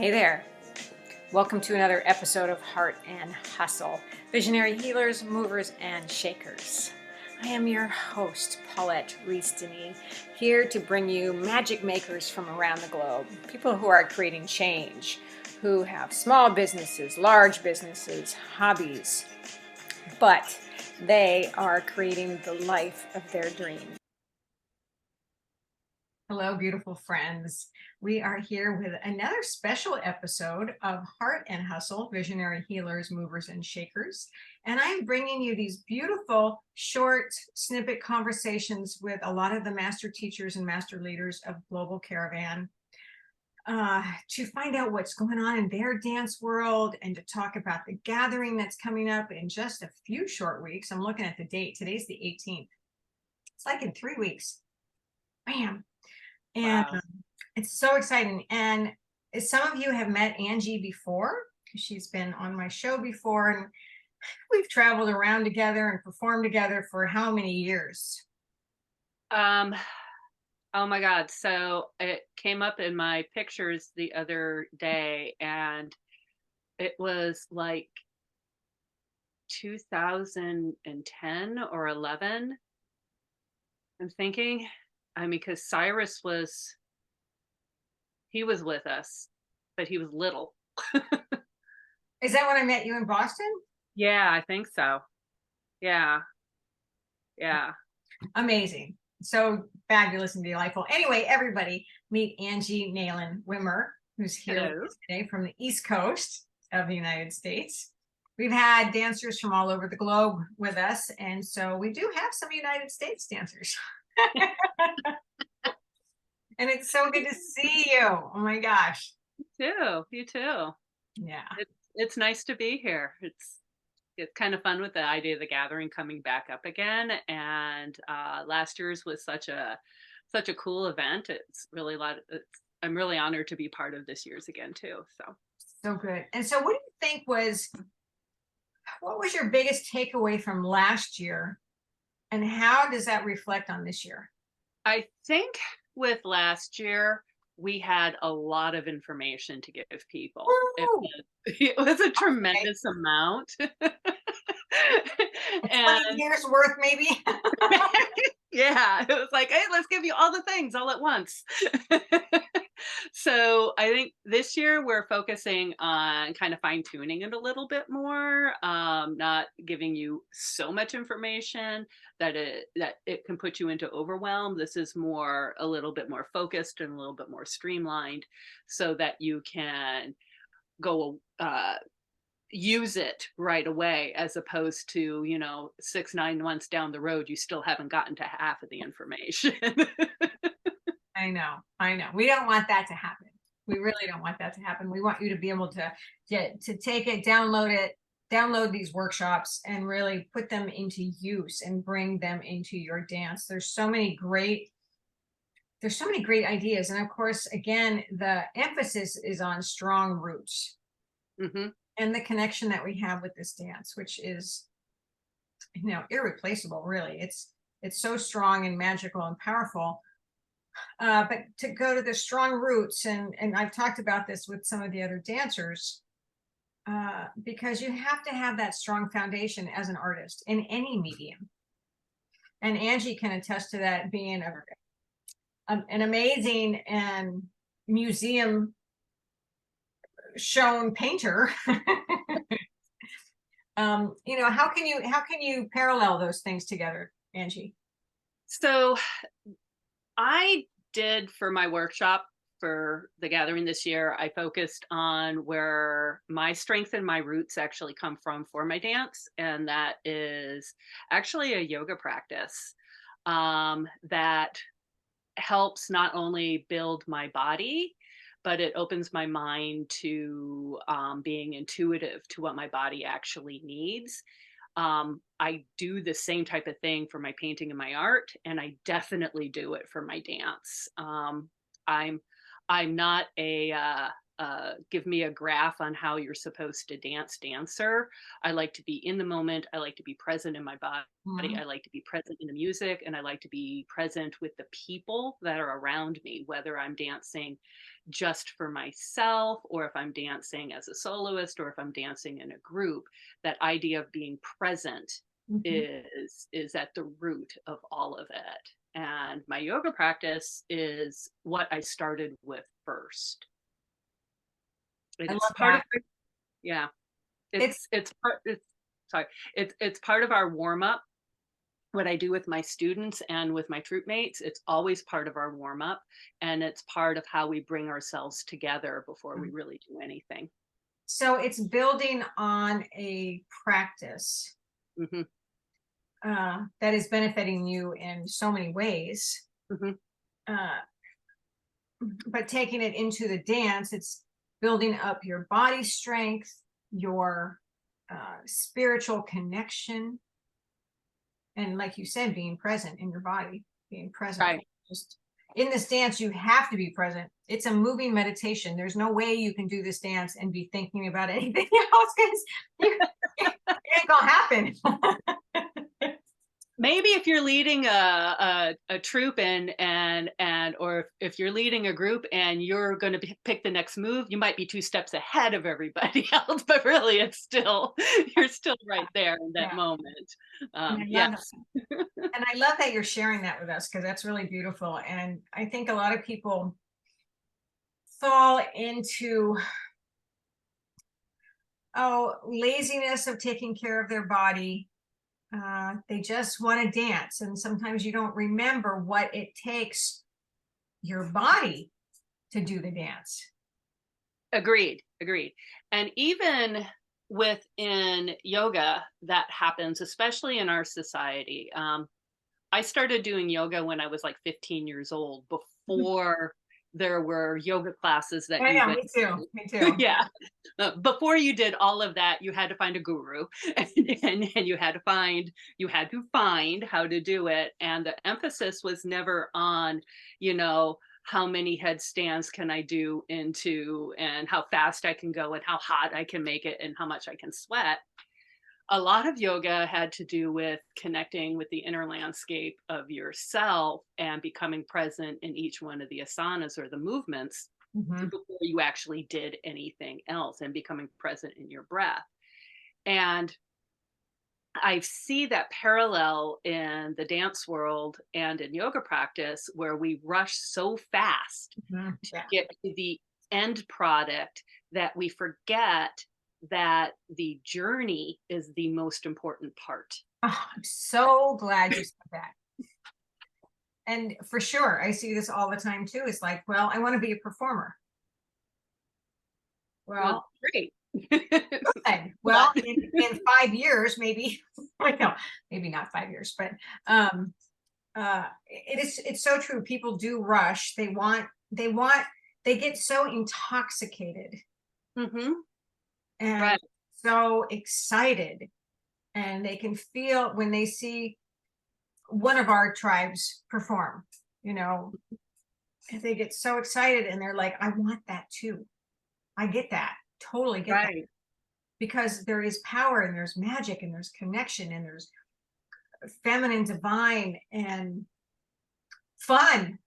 Hey there. Welcome to another episode of Heart and Hustle, Visionary Healers, Movers, and Shakers. I am your host, Paulette Rees-Denis, here to bring you magic makers from around the globe, people who are creating change, who have small businesses, large businesses, hobbies, but they are creating the life of their dreams. Hello, beautiful friends. We are here with another special episode of Heart and Hustle, Visionary Healers, Movers, and Shakers. And I'm bringing you these beautiful, short, snippet conversations with a lot of the master teachers and master leaders of Global Caravan to find out what's going on in their dance world and to talk about the gathering that's coming up in just a few short weeks. I'm looking at the date. Today's the 18th. It's like in 3 weeks. Bam. And Wow. It's so exciting. And some of you have met Angie before. She's been on my show before, and we've traveled around together and performed together for how many years? Um, oh my God. So it came up in my pictures the other day, and it was like 2010 or 11. I'm thinking, because he was with us, but he was little. Is that when I met you in Boston? Yeah, I think so. Yeah. Yeah. Amazing. So fabulous and delightful. Anyway, everybody, meet Angie Wimmer, who's here with Hello. us today from the East Coast of the United States. We've had dancers from all over the globe with us, and so we do have some United States dancers. And it's so good to see you. Oh my gosh. You too. You too. Yeah. It's nice to be here. It's kind of fun with the idea of the gathering coming back up again. And last year's was such a cool event. It's really a lot. I'm really honored to be part of this year's again too. So good. And so what do you think what was your biggest takeaway from last year? And how does that reflect on this year? I think with last year we had a lot of information to give people. Woo! It was a Okay. tremendous amount. A And 20 years worth, maybe? yeah, it was like, hey, let's give you all the things all at once. So I think this year we're focusing on kind of fine tuning it a little bit more, not giving you so much information that it can put you into overwhelm. This is more a little bit more focused and a little bit more streamlined, so that you can go use it right away, as opposed to 6 9 months down the road you still haven't gotten to half of the information. I know. We don't want that to happen. We really don't want that to happen. We want you to be able to take it, download these workshops and really put them into use and bring them into your dance. There's so many great ideas. And of course, again, the emphasis is on strong roots Hmm. and the connection that we have with this dance, which is, irreplaceable, really. It's so strong and magical and powerful. But to go to the strong roots, and I've talked about this with some of the other dancers, because you have to have that strong foundation as an artist in any medium. And Angie can attest to that, being an amazing and museum shown painter. How can you parallel those things together, Angie? So I did, for my workshop for the gathering this year, I focused on where my strength and my roots actually come from for my dance. And that is actually a yoga practice that helps not only build my body, but it opens my mind to being intuitive to what my body actually needs. I do the same type of thing for my painting and my art, and I definitely do it for my dance. I'm I'm not give me a graph on how you're supposed to dance dancer. I like to be in the moment. I like to be present in my body. Mhm. I like to be present in the music, and I like to be present with the people that are around me, whether I'm dancing just for myself, or if I'm dancing as a soloist, or if I'm dancing in a group. That idea of being present Mhm. is at the root of all of it. And my yoga practice is what I started with first. I It's love part of that. yeah. It's It's part it's sorry. It's part of our warm up. What I do with my students and with my troop mates, it's always part of our warm up, and it's part of how we bring ourselves together before we really do anything. so it's building on a practice Mhm. that is benefiting you in so many ways. Mhm. Uh, but taking it into the dance, it's building up your body strength, your spiritual connection, and like you said, being present in your body, being present. Right. Just in this dance, you have to be present. It's a moving meditation. There's no way you can do this dance and be thinking about anything else because it ain't gonna happen. Maybe if you're leading a troop and or if you're leading a group and you're going to pick the next move, you might be two steps ahead of everybody else, but really it's still you're still right there in that Yeah, moment. and I love Yes. and I love that you're sharing that with us because that's really beautiful. And I think a lot of people fall into laziness of taking care of their body. They just want to dance, and sometimes you don't remember what it takes your body to do the dance. Agreed, agreed. And even within yoga, that happens, especially in our society. I started doing yoga when I was like 15 years old, before there were yoga classes that I you know, went me too. to. Me too. Yeah. Before you did all of that, you had to find a guru and you had to find how to do it. And the emphasis was never on, you know, how many headstands can I do into and how fast I can go and how hot I can make it and how much I can sweat. A lot of yoga had to do with connecting with the inner landscape of yourself and becoming present in each one of the asanas or the movements Mhm. before you actually did anything else, and becoming present in your breath. And I see that parallel in the dance world and in yoga practice, where we rush so fast Mhm. to Yeah. get to the end product that we forget that the journey is the most important part. Oh, I'm so glad you said that. And for sure, I see this all the time too. It's like, well, I want to be a performer. Well, Well, great. good. But Well, in 5 years, maybe, I know, maybe not 5 years, but it's so true. People do rush. They want, they get so intoxicated Mhm. and Right. so excited. And they can feel when they see one of our tribes perform, you know, and they get so excited and they're like, I want that too. I get that. Totally get that. Right. Because there is power and there's magic and there's connection and there's feminine divine and fun.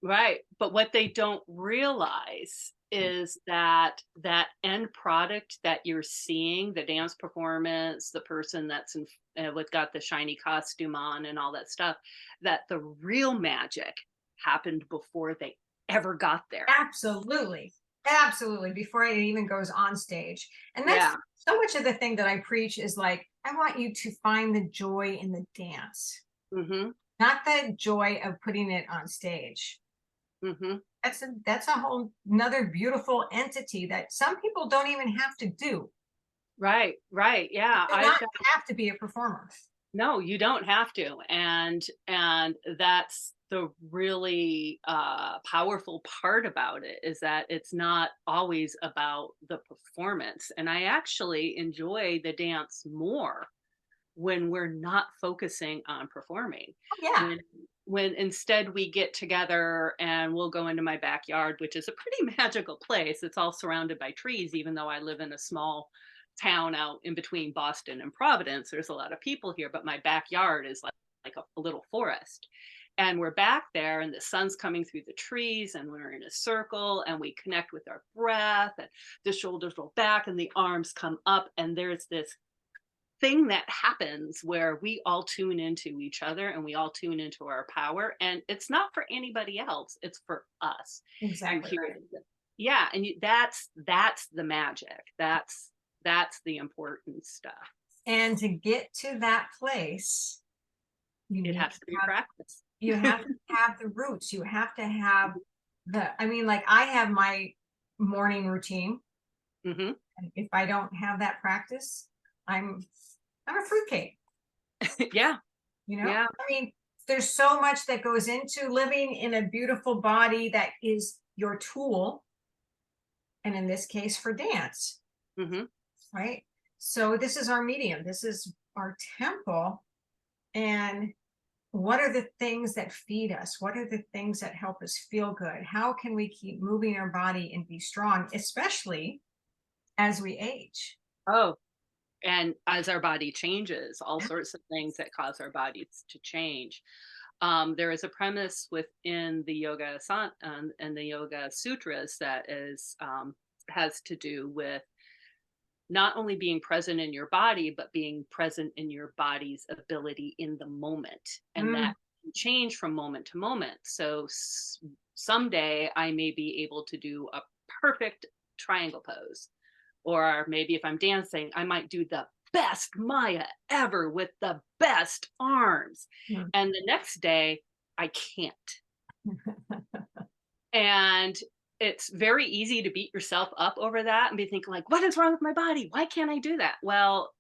Right. But what they don't realize is that that end product that you're seeing, the dance performance, the person that's with got the shiny costume on and all that stuff, that the real magic happened before they ever got there. Absolutely. Absolutely. Before it even goes on stage. And Yeah. that's so much of the thing that I preach is like, I want you to find the joy in the dance, Mhm. not the joy of putting it on stage. Mhm. That's a whole another beautiful entity that some people don't even have to do. Right. Right. Yeah. Do I've not got have to be a performer. No, you don't have to. And that's the really powerful part about it, is that it's not always about the performance. And I actually enjoy the dance more when we're not focusing on performing. Oh, yeah. when instead we get together and we'll go into my backyard, which is a pretty magical place. It's all surrounded by trees, even though I live in a small town out in between Boston and Providence. There's a lot of people here, but my backyard is like a little forest. And we're back there, and the sun's coming through the trees, and we're in a circle, and we connect with our breath, and the shoulders roll back, and the arms come up, and there's this thing that happens where we all tune into each other and we all tune into our power, and it's not for anybody else, it's for us. You Exactly hear right. yeah, and that's the magic, that's the important stuff. And to get to that place, you It need has to to be have practice. you have to have the roots. You have to have I mean, like I have my morning routine. Hmm. And if I don't have that practice, I'm I'm a fruitcake, Yeah, you know? yeah. I mean, there's so much that goes into living in a beautiful body that is your tool, and in this case for dance, Hmm. right? So this is our medium, this is our temple. And what are the things that feed us? What are the things that help us feel good? How can we keep moving our body and be strong, especially as we age? Oh, and as our body changes, all sorts of things that cause our bodies to change. There is a premise within the and the Yoga Sutras that is has to do with not only being present in your body, but being present in your body's ability in the moment, and Mm, that can change from moment to moment. So someday I may be able to do a perfect triangle pose, or maybe if I'm dancing, I might do the best Maya ever with the best arms. mm. And the next day, I can't. And it's very easy to beat yourself up over that and be thinking, like, what is wrong with my body? Why can't I do that? Well,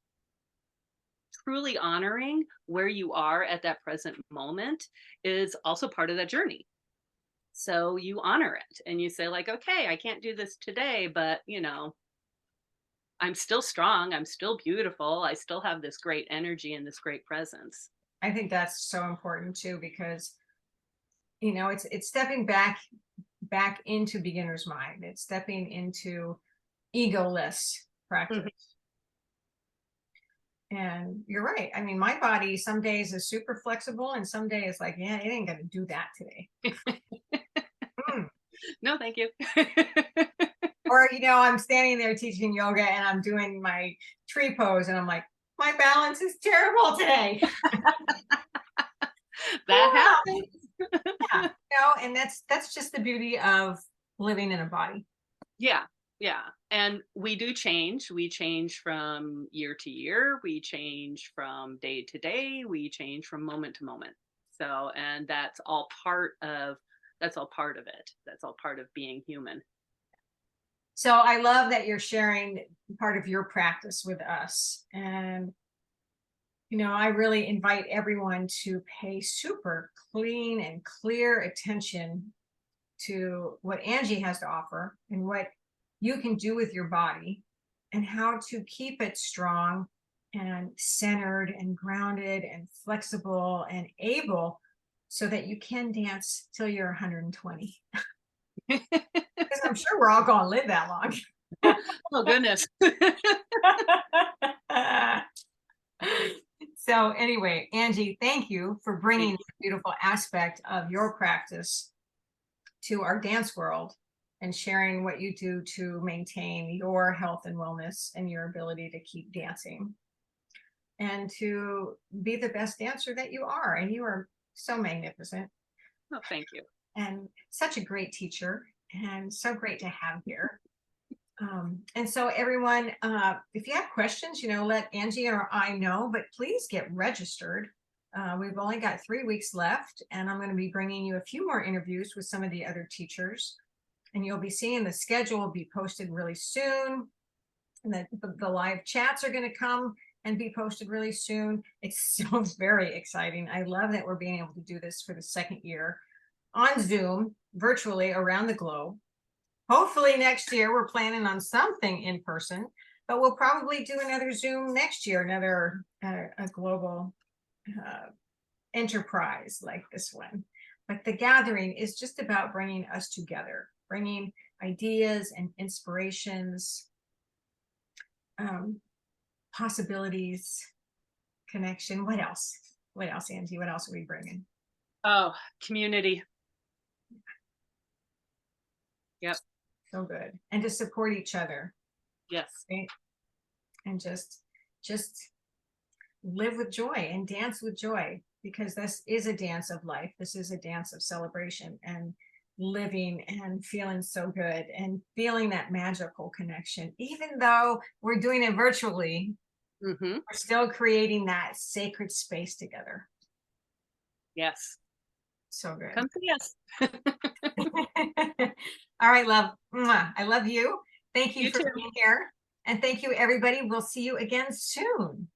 truly honoring where you are at that present moment is also part of that journey. So you honor it and you say, like, okay, I can't do this today, but I'm still strong. I'm still beautiful. I still have this great energy and this great presence. I think that's so important too, because it's stepping back into beginner's mind. It's stepping into egoless Mhm. practice. And you're right. I mean, my body some days is super flexible, and some days like, yeah, it ain't gonna do that today. Mm. No, thank you. Or I'm standing there teaching yoga and I'm doing my tree pose, and I'm like, my balance is terrible today. That happens. Yeah, and that's just the beauty of living in a body. Yeah, yeah. And we do change. We change from year to year. We change from day to day. We change from moment to moment. So, and that's all part of it. That's all part of being human. So I love that you're sharing part of your practice with us. And I really invite everyone to pay super clean and clear attention to what Angie has to offer and what you can do with your body, and how to keep it strong and centered and grounded and flexible and able, so that you can dance till you're 120. Because I'm sure we're all going to live that long. Oh, goodness. So anyway, Angie, thank you for bringing this beautiful aspect of your practice to our dance world and sharing what you do to maintain your health and wellness and your ability to keep dancing and to be the best dancer that you are. And you are so magnificent Oh, thank you. and such a great teacher, and so great to have here. And so everyone, if you have questions, let Angie or I know, but please get registered. We've only got 3 weeks left, and I'm going to be bringing you a few more interviews with some of the other teachers, and you'll be seeing the schedule will be posted really soon. And the live chats are going to come and be posted really soon. It's so very exciting. I love that we're being able to do this for the second year on Zoom, virtually around the globe. Hopefully next year we're planning on something in person, but we'll probably do another Zoom next year, another a global enterprise like this one. But the gathering is just about bringing us together, bringing ideas and inspirations, possibilities, connection. What else? What else, Angie? What else are we bringing? Oh, community. Yep. So good. And to support each other, Yes. right? And just live with joy and dance with joy, because this is a dance of life. This is a dance of celebration and living and feeling so good and feeling that magical connection. Even though we're doing it virtually, Mm-hmm. we're still creating that sacred space together. Yes. So good. Come see us. All right, love. Mwah. I love you. Thank you You for too. being here. And thank you, everybody. We'll see you again soon.